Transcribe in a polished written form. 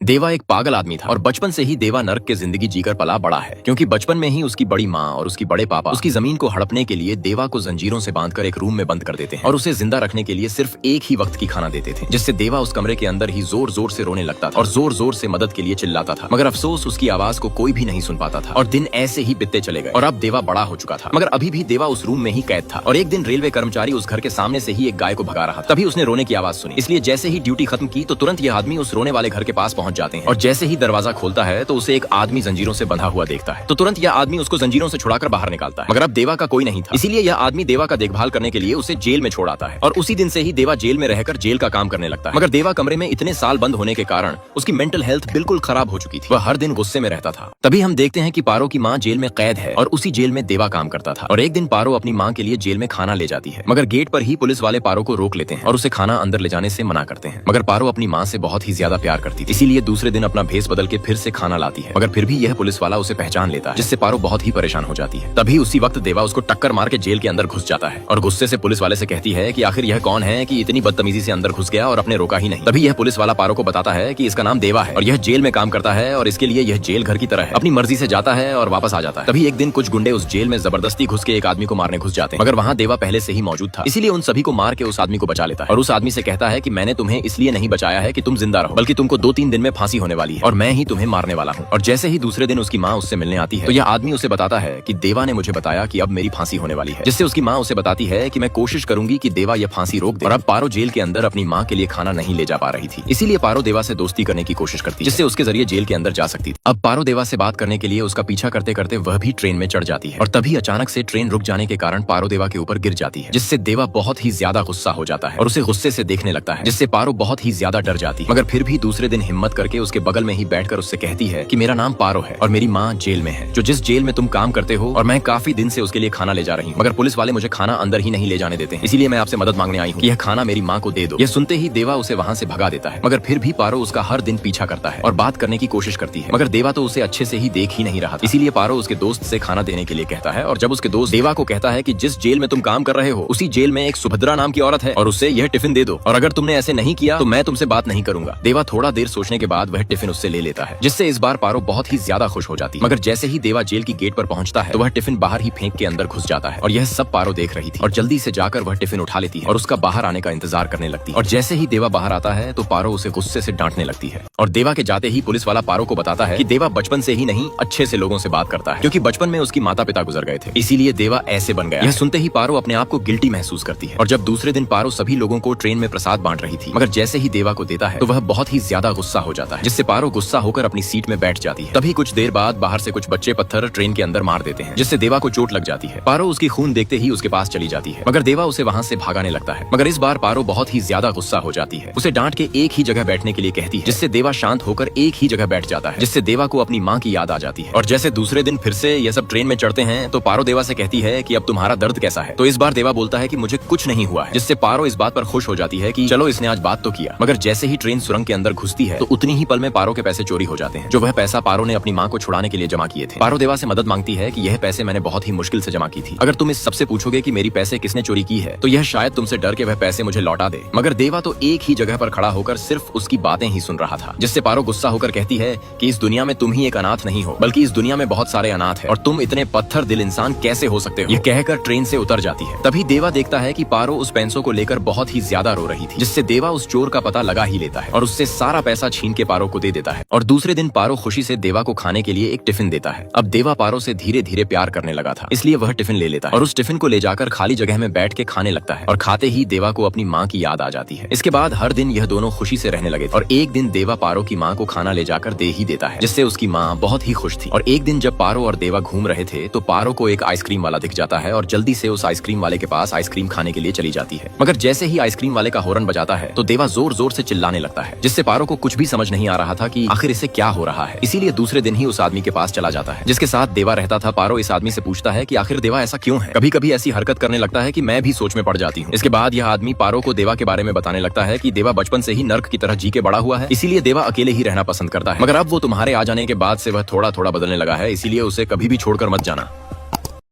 देवा एक पागल आदमी था और बचपन से ही देवा नर्क के जिंदगी जीकर पला बड़ा है, क्योंकि बचपन में ही उसकी बड़ी माँ और उसकी बड़े पापा उसकी जमीन को हड़पने के लिए देवा को जंजीरों से बांधकर एक रूम में बंद कर देते हैं और उसे जिंदा रखने के लिए सिर्फ एक ही वक्त की खाना देते थे, जिससे देवा उस कमरे के अंदर ही जोर जोर से रोने लगता था और जोर जोर से मदद के लिए चिल्लाता था। मगर अफसोस उसकी आवाज को कोई भी नहीं सुन पाता था और दिन ऐसे ही बीतते चले गए और अब देवा बड़ा हो चुका था, मगर अभी भी देवा उस रूम में ही कैद था। और एक दिन रेलवे कर्मचारी उस घर के सामने से ही एक गाय को भगा रहा था, तभी उसने रोने की आवाज सुनी। इसलिए जैसे ही ड्यूटी खत्म की तो तुरंत यह आदमी उस रोने वाले घर के पास पहुंच जाते हैं और जैसे ही दरवाजा खोलता है तो उसे एक आदमी जंजीरों से बंधा हुआ देखता है, तो तुरंत यह आदमी उसको जंजीरों से छुड़ाकर बाहर निकालता है। मगर अब देवा का कोई नहीं था, इसीलिए यह आदमी देवा का देखभाल करने के लिए उसे जेल में छोड़ आता है और उसी दिन से ही देवा जेल में रहकर जेल का काम करने लगता है। मगर देवा कमरे में इतने साल बंद होने के कारण उसकी मेंटल हेल्थ बिल्कुल खराब हो चुकी थी, वह हर दिन गुस्से में रहता था। तभी हम देखते हैं कि पारो की माँ जेल में कैद है और उसी जेल में देवा काम करता था। और एक दिन पारो अपनी माँ के लिए जेल में खाना ले जाती है, मगर गेट पर ही पुलिस वाले पारो को रोक लेते हैं और उसे खाना अंदर ले जाने से मना करते हैं। मगर पारो अपनी माँ से बहुत ही ज्यादा प्यार करती थी, इसीलिए दूसरे दिन अपना भेष बदल के फिर से खाना लाती है, मगर फिर भी यह पुलिस वाला उसे पहचान लेता है, जिससे पारो बहुत ही परेशान हो जाती है। तभी उसी वक्त देवा उसको टक्कर मार के जेल के अंदर घुस जाता है और गुस्से से पुलिस वाले से कहती है कि आखिर यह कौन है कि इतनी बदतमीजी से अंदर घुस गया और अपने रोका ही नहीं। तभी यह पुलिस वाला पारो को बताता है कि इसका नाम देवा है और यह जेल में काम करता है और इसके लिए यह जेल घर की तरह है, अपनी मर्जी से जाता है और वापस आ जाता है। तभी एक दिन कुछ गुंडे उस जेल में जबरदस्ती घुस के एक आदमी को मारने घुस जाते हैं, मगर वहाँ देवा पहले से ही मौजूद था, इसीलिए उन सभी को मार के उस आदमी को बचा लेता है और उस आदमी से कहता है कि मैंने तुम्हें इसलिए नहीं बचाया है कि तुम जिंदा रहो, बल्कि तुमको 2-3 दिन में फांसी होने वाली है और मैं ही तुम्हें मारने वाला हूँ। और जैसे ही दूसरे दिन उसकी माँ उससे मिलने आती है तो यह आदमी उसे बताता है कि देवा ने मुझे बताया कि अब मेरी फांसी होने वाली है, जिससे उसकी माँ उसे बताती है कि मैं कोशिश करूंगी कि देवा यह फांसी रोक दे। और अब पारो जेल के अंदर अपनी माँ के लिए खाना नहीं ले जा पा रही थी, इसीलिए पारो देवा से दोस्ती करने की कोशिश करती है, जिससे उसके जरिए जेल के अंदर जा सकती थी। अब पारो देवा से बात करने के लिए उसका पीछा करते करते वह भी ट्रेन में चढ़ जाती है और तभी अचानक से ट्रेन रुक जाने के कारण पारो देवा के ऊपर गिर जाती है, जिससे देवा बहुत ही ज्यादा गुस्सा हो जाता है और उसे गुस्से से देखने लगता है, जिससे पारो बहुत ही ज्यादा डर जाती है। मगर फिर भी दूसरे दिन हिम्मत करके उसके बगल में ही बैठकर उससे कहती है कि मेरा नाम पारो है और मेरी माँ जेल में है, जो जिस जेल में तुम काम करते हो, और मैं काफी दिन से उसके लिए खाना ले जा रही हूँ, मगर पुलिस वाले मुझे खाना अंदर ही नहीं ले जाने देते हैं, इसीलिए मैं आपसे मदद मांगने आई हूँ कि यह खाना मेरी माँ को दे दो। यह सुनते ही देवा उसे वहाँ से भगा देता है, मगर फिर भी पारो उसका हर दिन पीछा करता है और बात करने की कोशिश करती है, मगर देवा तो उसे अच्छे से ही देख ही नहीं रहा था, इसीलिए पारो उसके दोस्त से खाना देने के लिए कहता है। और जब उसके दोस्त देवा को कहता है कि जिस जेल में तुम काम कर रहे हो उसी जेल में एक सुभद्रा नाम की औरत है और उससे यह टिफिन दे दो, और अगर तुमने ऐसे नहीं किया तो मैं तुमसे बात नहीं करूंगा। देवा थोड़ा देर सोचने के बाद वह टिफिन उससे ले लेता है, जिससे इस बार पारो बहुत ही ज्यादा खुश हो जाती है। मगर जैसे ही देवा जेल की गेट पर पहुंचता है तो वह टिफिन बाहर ही फेंक के अंदर घुस जाता है और यह सब पारो देख रही थी और जल्दी से जाकर वह टिफिन उठा लेती है और उसका बाहर आने का इंतजार करने लगती है। और जैसे ही देवा बाहर आता है तो पारो उसे गुस्से से डांटने लगती है और देवा के जाते ही पुलिस वाला पारो को बताता है कि देवा बचपन से ही नहीं अच्छे से लोगों से बात करता है, क्योंकि बचपन में उसकी माता पिता गुजर गए थे, इसीलिए देवा ऐसे बन गया। यह सुनते ही पारो अपने आप को गिल्टी महसूस करती है। और जब दूसरे दिन पारो सभी लोगों को ट्रेन में प्रसाद बांट रही थी, मगर जैसे ही देवा को देता है तो वह बहुत ही ज्यादा गुस्सा हो जाता है, जिससे पारो गुस्सा होकर अपनी सीट में बैठ जाती है। तभी कुछ देर बाद बाहर से कुछ बच्चे पत्थर ट्रेन के अंदर मार देते हैं, जिससे देवा को चोट लग जाती है। पारो उसकी खून देखते ही उसके पास चली जाती है, मगर देवा उसे वहाँ से भागाने लगता है। मगर इस बार पारो बहुत ही ज्यादा गुस्सा हो जाती है, उसे डांट के एक ही जगह बैठने के लिए कहती है, जिससे देवा शांत होकर एक ही जगह बैठ जाता है, जिससे देवा को अपनी माँ की याद आ जाती है। और जैसे दूसरे दिन फिर से ये सब ट्रेन में चढ़ते हैं तो पारो देवा से कहती है कि अब तुम्हारा दर्द कैसा है, तो इस बार देवा बोलता है कि मुझे कुछ नहीं हुआ है, जिससे पारो इस बात पर खुश हो जाती है कि चलो इसने आज बात तो किया। मगर जैसे ही ट्रेन सुरंग के अंदर घुसती है तो उतनी ही पल में पारो के पैसे चोरी हो जाते हैं, जो वह पैसा पारो ने अपनी माँ को छुड़ाने के लिए जमा किए थे। पारो देवा से मदद मांगती है कि यह पैसे मैंने बहुत ही मुश्किल से जमा की थी, अगर तुम इस सबसे पूछोगे कि मेरी पैसे किसने चोरी की है तो यह शायद तुमसे डर के वह पैसे मुझे लौटा दे। मगर देवा तो एक ही जगह पर खड़ा होकर सिर्फ उसकी बातें ही सुन रहा था, जिससे पारो गुस्सा होकर कहती है कि इस दुनिया में तुम ही एक अनाथ नहीं हो, बल्कि इस दुनिया में बहुत सारे अनाथ हैं और तुम इतने पत्थर दिल इंसान कैसे हो सकते हो। यह कहकर ट्रेन से उतर जाती है। तभी देवा देखता है कि पारो उस पैसों को लेकर बहुत ही ज्यादा रो रही थी, जिससे देवा उस चोर का पता लगा ही लेता है और उससे सारा पैसा छीन के पारो को दे देता है। और दूसरे दिन पारो खुशी से देवा को खाने के लिए एक टिफिन देता है। अब देवा पारो से धीरे धीरे प्यार करने लगा था, इसलिए वह टिफिन ले लेता है और उस टिफिन को ले जाकर खाली जगह में बैठ के खाने लगता है और खाते ही देवा को अपनी माँ की याद आ जाती है। इसके बाद हर दिन यह दोनों खुशी से रहने लगे और एक दिन देवा पारो की माँ को खाना ले जाकर दे ही देता है, जिससे उसकी माँ बहुत ही खुश थी। और एक दिन जब पारो और देवा घूम रहे थे तो पारो को एक आइसक्रीम वाला दिख जाता है और जल्दी से उस आइसक्रीम वाले के पास आइसक्रीम खाने के लिए चली जाती है। मगर जैसे ही आइसक्रीम वाले का हॉर्न बजाता है तो देवा जोर जोर से चिल्लाने लगता है, जिससे पारो को कुछ भी समझ नहीं आ रहा था कि आखिर इसे क्या हो रहा है। इसीलिए दूसरे दिन ही उस आदमी के पास चला जाता है जिसके साथ देवा रहता था। पारो इस आदमी से पूछता है कि आखिर देवा ऐसा क्यों है। कभी कभी ऐसी हरकत करने लगता है कि मैं भी सोच में पड़ जाती हूँ। इसके बाद यह आदमी पारो को देवा के बारे में बताने लगता है कि देवा बचपन से ही नर्क की तरह जी के बड़ा हुआ है, इसीलिए देवा अकेले ही रहना पसंद करता है, मगर अब वो तुम्हारे आ जाने के बाद से वह थोड़ा थोड़ा बदलने लगा है, इसीलिए उसे कभी भी छोड़कर मत जाना।